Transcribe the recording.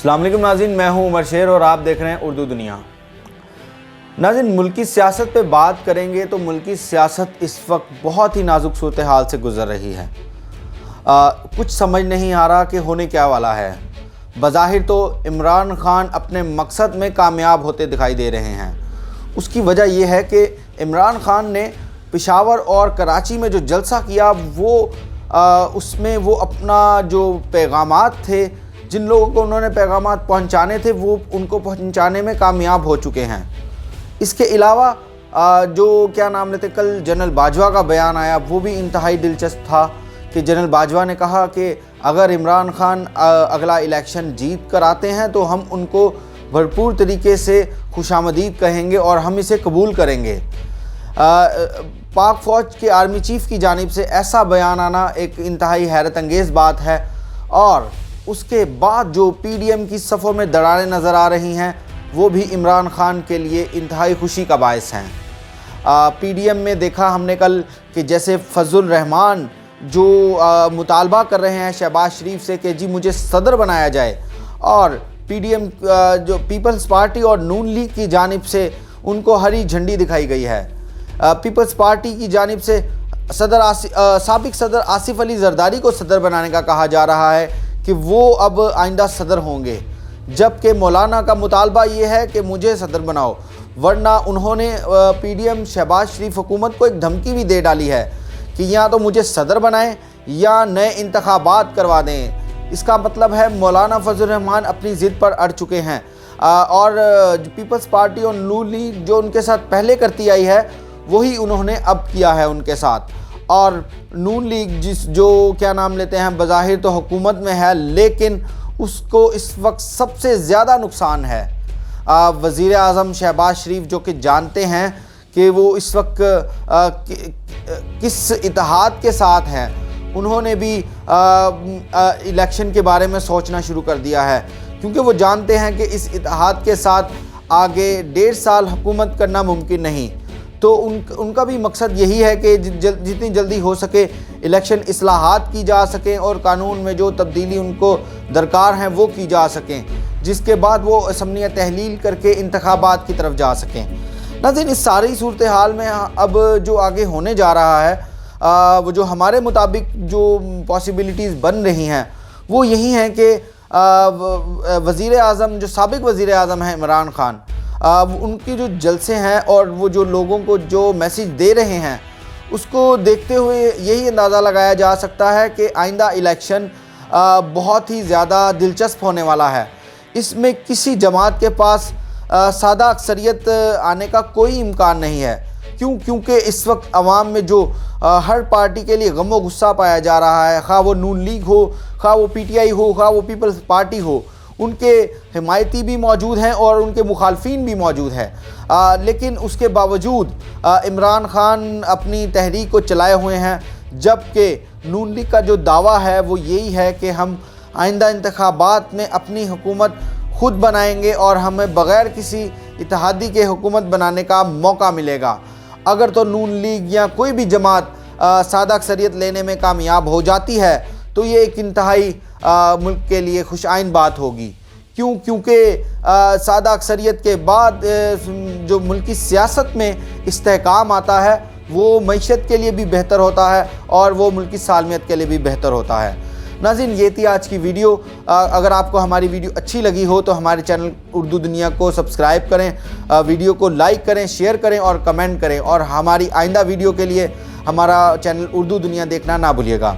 السلام علیکم ناظرین، میں ہوں عمر شیر اور آپ دیکھ رہے ہیں اردو دنیا۔ ناظرین، ملکی سیاست پہ بات کریں گے تو ملکی سیاست اس وقت بہت ہی نازک صورتحال سے گزر رہی ہے۔ کچھ سمجھ نہیں آ رہا کہ ہونے کیا والا ہے۔ بظاہر تو عمران خان اپنے مقصد میں کامیاب ہوتے دکھائی دے رہے ہیں۔ اس کی وجہ یہ ہے کہ عمران خان نے پشاور اور کراچی میں جو جلسہ کیا اس میں وہ اپنا جو پیغامات تھے، جن لوگوں کو انہوں نے پیغامات پہنچانے تھے، وہ ان کو پہنچانے میں کامیاب ہو چکے ہیں۔ اس کے علاوہ جو کل جنرل باجوہ کا بیان آیا، وہ بھی انتہائی دلچسپ تھا کہ جنرل باجوہ نے کہا کہ اگر عمران خان اگلا الیکشن جیت کر آتے ہیں تو ہم ان کو بھرپور طریقے سے خوش آمدید کہیں گے اور ہم اسے قبول کریں گے۔ پاک فوج کے آرمی چیف کی جانب سے ایسا بیان آنا ایک انتہائی حیرت انگیز بات ہے، اور اس کے بعد جو پی ڈی ایم کی صفوں میں دراڑیں نظر آ رہی ہیں، وہ بھی عمران خان کے لیے انتہائی خوشی کا باعث ہیں۔ پی ڈی ایم میں دیکھا ہم نے کل کہ جیسے فضل الرحمان جو مطالبہ کر رہے ہیں شہباز شریف سے کہ جی مجھے صدر بنایا جائے، اور پی ڈی ایم جو پیپلز پارٹی اور نون لیگ کی جانب سے ان کو ہری جھنڈی دکھائی گئی ہے۔ پیپلز پارٹی کی جانب سے سابق صدر آصف علی زرداری کو صدر بنانے کا کہا جا رہا ہے کہ وہ اب آئندہ صدر ہوں گے، جبکہ مولانا کا مطالبہ یہ ہے کہ مجھے صدر بناؤ، ورنہ انہوں نے پی ڈی ایم شہباز شریف حکومت کو ایک دھمکی بھی دے ڈالی ہے کہ یا تو مجھے صدر بنائیں یا نئے انتخابات کروا دیں۔ اس کا مطلب ہے مولانا فضل الرحمان اپنی ضد پر اڑ چکے ہیں، اور پیپلز پارٹی اور نون لیگ جو ان کے ساتھ پہلے کرتی آئی ہے وہی انہوں نے اب کیا ہے ان کے ساتھ۔ اور نون لیگ جو بظاہر تو حکومت میں ہے، لیکن اس کو اس وقت سب سے زیادہ نقصان ہے۔ وزیر اعظم شہباز شریف جو کہ جانتے ہیں کہ وہ اس وقت کس اتحاد کے ساتھ ہیں، انہوں نے بھی الیکشن کے بارے میں سوچنا شروع کر دیا ہے، کیونکہ وہ جانتے ہیں کہ اس اتحاد کے ساتھ آگے 1.5 سال حکومت کرنا ممکن نہیں۔ تو ان کا بھی مقصد یہی ہے کہ جتنی جلدی ہو سکے الیکشن اصلاحات کی جا سکیں اور قانون میں جو تبدیلی ان کو درکار ہیں وہ کی جا سکیں، جس کے بعد وہ اسمبلیاں تحلیل کر کے انتخابات کی طرف جا سکیں۔ ناظرین، اس ساری صورتحال میں اب جو آگے ہونے جا رہا ہے، وہ جو ہمارے مطابق جو پاسبلٹیز بن رہی ہیں وہ یہی ہیں کہ وزیر اعظم جو سابق وزیر اعظم ہیں عمران خان، ان کی جو جلسے ہیں اور وہ جو لوگوں کو جو میسیج دے رہے ہیں، اس کو دیکھتے ہوئے یہی اندازہ لگایا جا سکتا ہے کہ آئندہ الیکشن بہت ہی زیادہ دلچسپ ہونے والا ہے۔ اس میں کسی جماعت کے پاس سادہ اکثریت آنے کا کوئی امکان نہیں ہے۔ کیونکہ اس وقت عوام میں جو ہر پارٹی کے لیے غم و غصہ پایا جا رہا ہے، خواہ وہ نون لیگ ہو، خواہ وہ پی ٹی آئی ہو، خواہ وہ پیپلز پارٹی ہو، ان کے حمایتی بھی موجود ہیں اور ان کے مخالفین بھی موجود ہیں، لیکن اس کے باوجود عمران خان اپنی تحریک کو چلائے ہوئے ہیں، جبکہ نون لیگ کا جو دعویٰ ہے وہ یہی ہے کہ ہم آئندہ انتخابات میں اپنی حکومت خود بنائیں گے اور ہمیں بغیر کسی اتحادی کے حکومت بنانے کا موقع ملے گا۔ اگر تو نون لیگ یا کوئی بھی جماعت سادہ اکثریت لینے میں کامیاب ہو جاتی ہے تو یہ ایک انتہائی ملک کے لیے خوش آئند بات ہوگی۔ کیونکہ سادہ اکثریت کے بعد جو ملکی سیاست میں استحکام آتا ہے وہ معیشت کے لیے بھی بہتر ہوتا ہے اور وہ ملکی سالمیت کے لیے بھی بہتر ہوتا ہے۔ ناظرین، یہ تھی آج کی ویڈیو۔ اگر آپ کو ہماری ویڈیو اچھی لگی ہو تو ہمارے چینل اردو دنیا کو سبسکرائب کریں، ویڈیو کو لائک کریں، شیئر کریں اور کمنٹ کریں، اور ہماری آئندہ ویڈیو کے لیے ہمارا چینل اردو دنیا دیکھنا نہ بھولیے گا۔